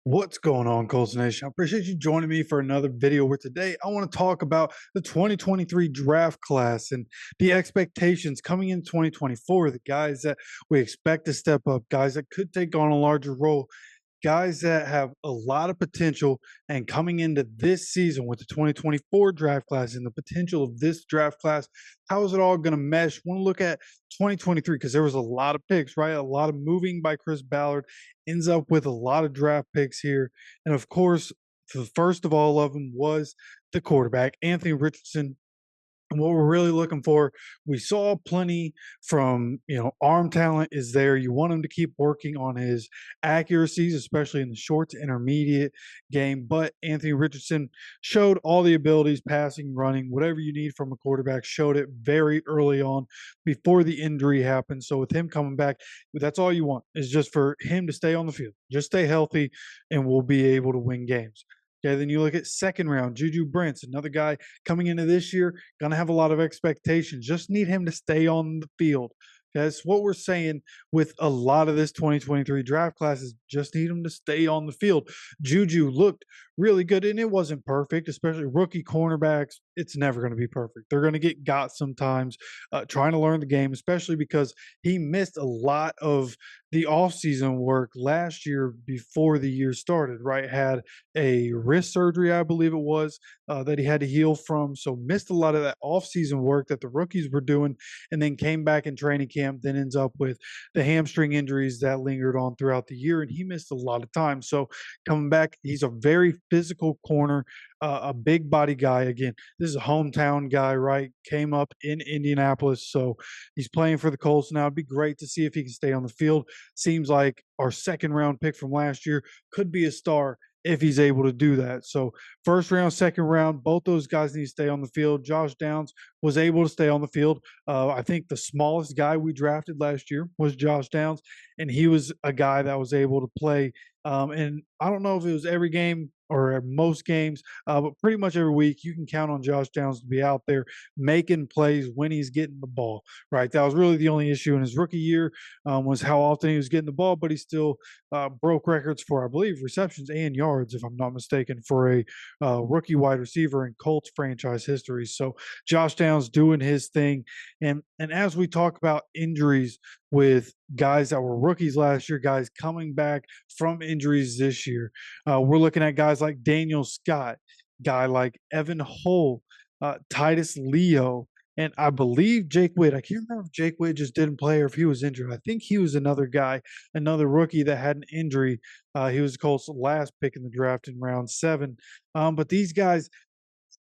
What's going on, Colts Nation? I appreciate you joining me for another video where today I want to talk about the 2023 draft class and the expectations coming in 2024, the guys that we expect to step up, guys that could take on a larger role, guys that have a lot of potential. And coming into this season with the 2024 draft class and the potential of this draft class, how is it all going to mesh? Want to look at 2023 because there was a lot of picks, right? A lot of moving by Chris Ballard, ends up with a lot of draft picks here. And of course, the first of all of them was the quarterback, Anthony Richardson. And what we're really looking for, we saw plenty from, arm talent is there. You want him to keep working on his accuracies, especially in the short to intermediate game. But Anthony Richardson showed all the abilities, passing, running, whatever you need from a quarterback, showed it very early on before the injury happened. So with him coming back, that's all you want is just for him to stay on the field, just stay healthy, and we'll be able to win games. Okay, then you look at second round, Juju Brents, another guy coming into this year, going to have a lot of expectations. Just need him to stay on the field. That's what we're saying with a lot of this 2023 draft classes. Just need him to stay on the field. Juju looked really good, and it wasn't perfect, especially rookie cornerbacks. It's never going to be perfect. They're going to get got sometimes trying to learn the game, especially because he missed a lot of the offseason work last year before the year started, right? Had a wrist surgery, I believe it was, that he had to heal from. So missed a lot of that offseason work that the rookies were doing, and then came back in training camp, then ends up with the hamstring injuries that lingered on throughout the year, and he missed a lot of time. So coming back, he's a very physical corner, a big body guy. Again, this is a hometown guy, right? Came up in Indianapolis, so he's playing for the Colts now. It'd be great to see if he can stay on the field. Seems like our second round pick from last year could be a star if he's able to do that. So first round, second round, both those guys need to stay on the field. Josh Downs was able to stay on the field. I think the smallest guy we drafted last year was Josh Downs, and he was a guy that was able to play. And I don't know if it was every game or most games, but pretty much every week you can count on Josh Downs to be out there making plays when he's getting the ball, right? That was really the only issue in his rookie year, was how often he was getting the ball, but he still broke records for, I believe, receptions and yards, if I'm not mistaken, for a rookie wide receiver in Colts franchise history. So Josh Downs doing his thing. And as we talk about injuries with guys that were rookies last year, guys coming back from injuries this year, we're looking at guys like Daniel Scott, guy like Evan Hull, Titus Leo, and I believe Jake Witt. I can't remember if Jake Witt just didn't play or if he was injured. I think he was another guy, another rookie that had an injury. He was Colts' last pick in the draft in round 7. But these guys,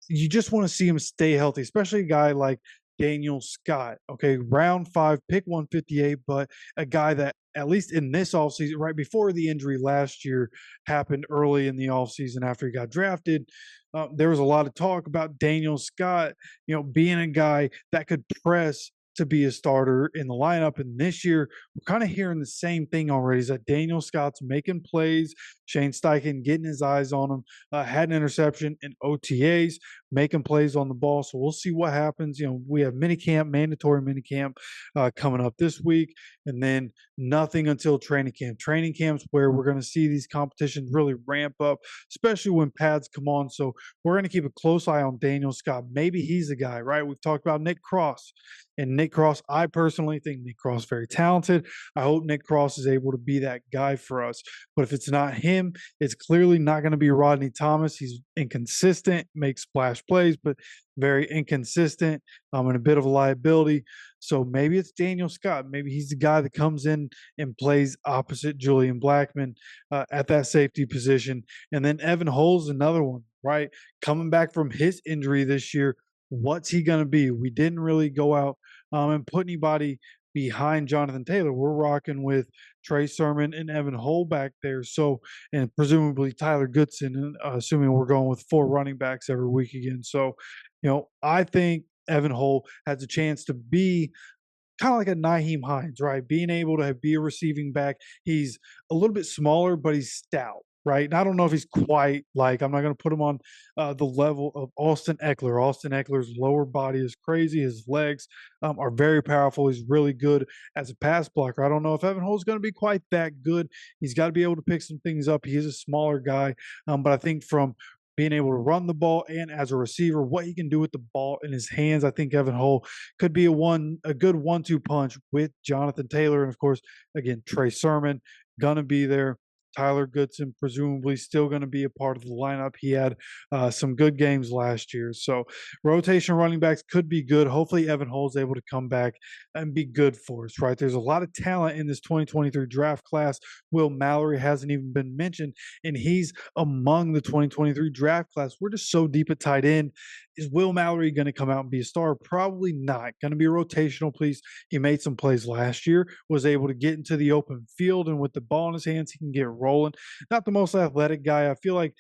you just want to see him stay healthy, especially a guy like Daniel Scott. Okay, round 5, pick 158, but a guy that at least in this offseason, right before the injury last year happened early in the offseason after he got drafted, there was a lot of talk about Daniel Scott, being a guy that could press to be a starter in the lineup. And this year, we're kind of hearing the same thing already, is that Daniel Scott's making plays. Shane Steichen getting his eyes on him, had an interception in OTAs, making plays on the ball. So we'll see what happens. We have minicamp, mandatory minicamp coming up this week, and then nothing until training camp. Training camp's where we're going to see these competitions really ramp up, especially when pads come on. So we're going to keep a close eye on Daniel Scott. Maybe he's the guy, right? We've talked about Nick Cross. And Nick Cross, I personally think Nick Cross is very talented. I hope Nick Cross is able to be that guy for us. But if it's not him, it's clearly not going to be Rodney Thomas. He's inconsistent, makes splash plays, but very inconsistent, and a bit of a liability. So maybe it's Daniel Scott. Maybe he's the guy that comes in and plays opposite Julian Blackman at that safety position. And then Evan Hull's another one, right? Coming back from his injury this year, what's he going to be? We didn't really go out and put anybody behind Jonathan Taylor. We're rocking with Trey Sermon and Evan Hull back there. So, and presumably Tyler Goodson, assuming we're going with 4 running backs every week again. So, I think Evan Hull has a chance to be kind of like a Naheem Hines, right? Being able to be a receiving back. He's a little bit smaller, but he's stout. right? And I don't know if he's quite like, I'm not going to put him on the level of Austin Eckler. Austin Eckler's lower body is crazy. His legs are very powerful. He's really good as a pass blocker. I don't know if Evan Hull's going to be quite that good. He's got to be able to pick some things up. He is a smaller guy, but I think from being able to run the ball and as a receiver, what he can do with the ball in his hands, I think Evan Hull could be a good 1-2 punch with Jonathan Taylor, and of course, again, Trey Sermon gonna be there. Tyler Goodson presumably still going to be a part of the lineup. He had some good games last year. So rotation running backs could be good. Hopefully Evan Hull's able to come back and be good for us, right? There's a lot of talent in this 2023 draft class. Will Mallory hasn't even been mentioned, and he's among the 2023 draft class. We're just so deep at tight end. Is Will Mallory going to come out and be a star? Probably not. Going to be a rotational piece. He made some plays last year, was able to get into the open field, and with the ball in his hands, he can get rolling. Not the most athletic guy. I feel like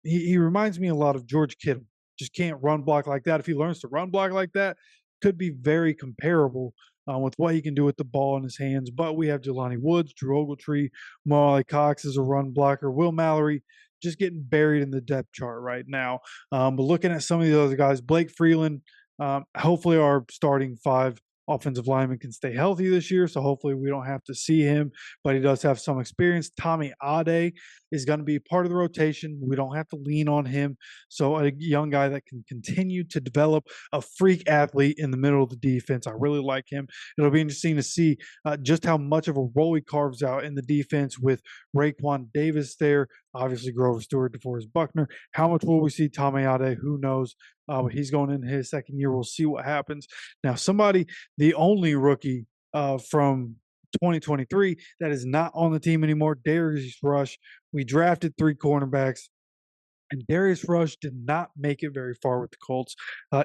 he reminds me a lot of George Kittle. Just can't run block like that. If he learns to run block like that, could be very comparable with what he can do with the ball in his hands. But we have Jelani Woods, Drew Ogletree, Molly Cox as a run blocker. Will Mallory just getting buried in the depth chart right now. But looking at some of the other guys, Blake Freeland, hopefully our starting five offensive lineman can stay healthy this year. So hopefully we don't have to see him, but he does have some experience. Tommy Ade is going to be part of the rotation. We don't have to lean on him. So a young guy that can continue to develop a freak athlete in the middle of the defense. I really like him. It'll be interesting to see just how much of a role he carves out in the defense with Raekwon Davis there. Obviously, Grover Stewart, DeForest Buckner. How much will we see Tommy Ade? Who knows? But he's going into his second year. We'll see what happens. Now, the only rookie from 2023 that is not on the team anymore, Darius Rush. We drafted 3 cornerbacks, and Darius Rush did not make it very far with the Colts.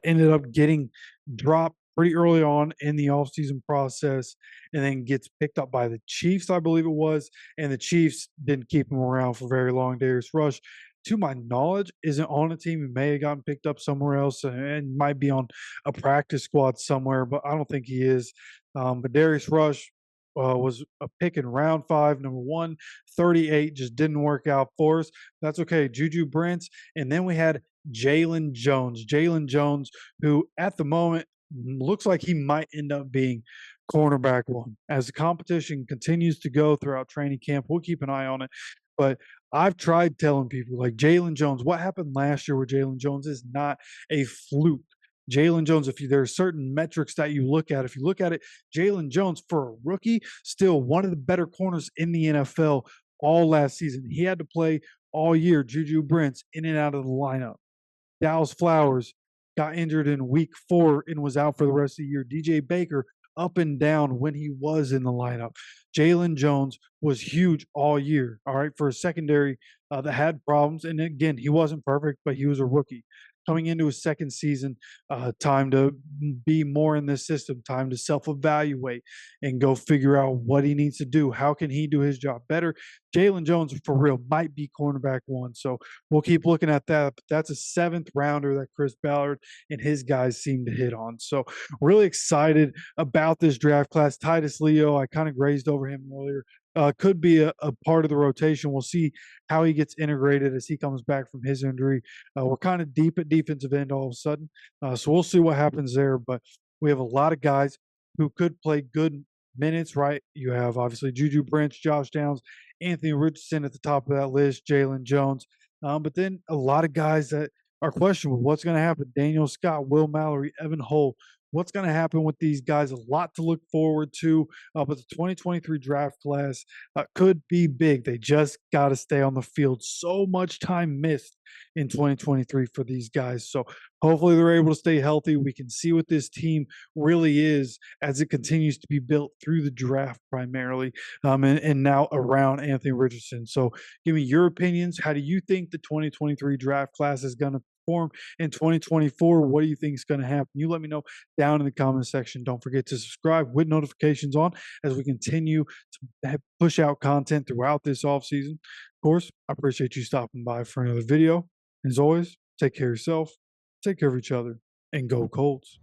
Ended up getting dropped pretty early on in the offseason process, and then gets picked up by the Chiefs, I believe it was, and the Chiefs didn't keep him around for very long. Darius Rush, to my knowledge, isn't on a team. He may have gotten picked up somewhere else and might be on a practice squad somewhere, but I don't think he is. But Darius Rush was a pick in round 5, number 138, just didn't work out for us. That's okay. Juju Brents, and then we had Jalen Jones. Jalen Jones, who at the moment looks like he might end up being cornerback 1. As the competition continues to go throughout training camp, we'll keep an eye on it. But I've tried telling people, like, Jalen Jones, what happened last year with Jalen Jones is not a fluke. Jalen Jones, there are certain metrics that you look at, if you look at it, Jalen Jones, for a rookie, still one of the better corners in the NFL all last season. He had to play all year. Juju Brents in and out of the lineup. Dallas Flowers got injured in week 4 and was out for the rest of the year. DJ Baker up and down when he was in the lineup. Jalen Jones was huge all year, all right, for a secondary that had problems. And again, he wasn't perfect, but he was a rookie. Coming into his second season, time to be more in this system, time to self-evaluate and go figure out what he needs to do. How can he do his job better? Jalen Jones, for real, might be cornerback 1. So we'll keep looking at that. But that's a 7th rounder that Chris Ballard and his guys seem to hit on. So really excited about this draft class. Titus Leo, I kind of grazed over him earlier. Could be a part of the rotation. We'll see how he gets integrated as he comes back from his injury. We're kind of deep at defensive end all of a sudden. So we'll see what happens there. But we have a lot of guys who could play good minutes, right? You have obviously Juju Brents, Josh Downs, Anthony Richardson at the top of that list, Jalen Jones. But then a lot of guys that are questionable. What's going to happen? Daniel Scott, Will Mallory, Evan Hull. What's going to happen with these guys? A lot to look forward to. But the 2023 draft class could be big. They just got to stay on the field. So much time missed in 2023 for these guys. So hopefully they're able to stay healthy. We can see what this team really is as it continues to be built through the draft primarily, and now around Anthony Richardson. So give me your opinions. How do you think the 2023 draft class is going to perform in 2024? What do you think is going to happen? You let me know down in the comment section. Don't forget to subscribe with notifications on as we continue to push out content throughout this offseason. Of course, I appreciate you stopping by for another video. As always, take care of yourself, take care of each other, and go Colts.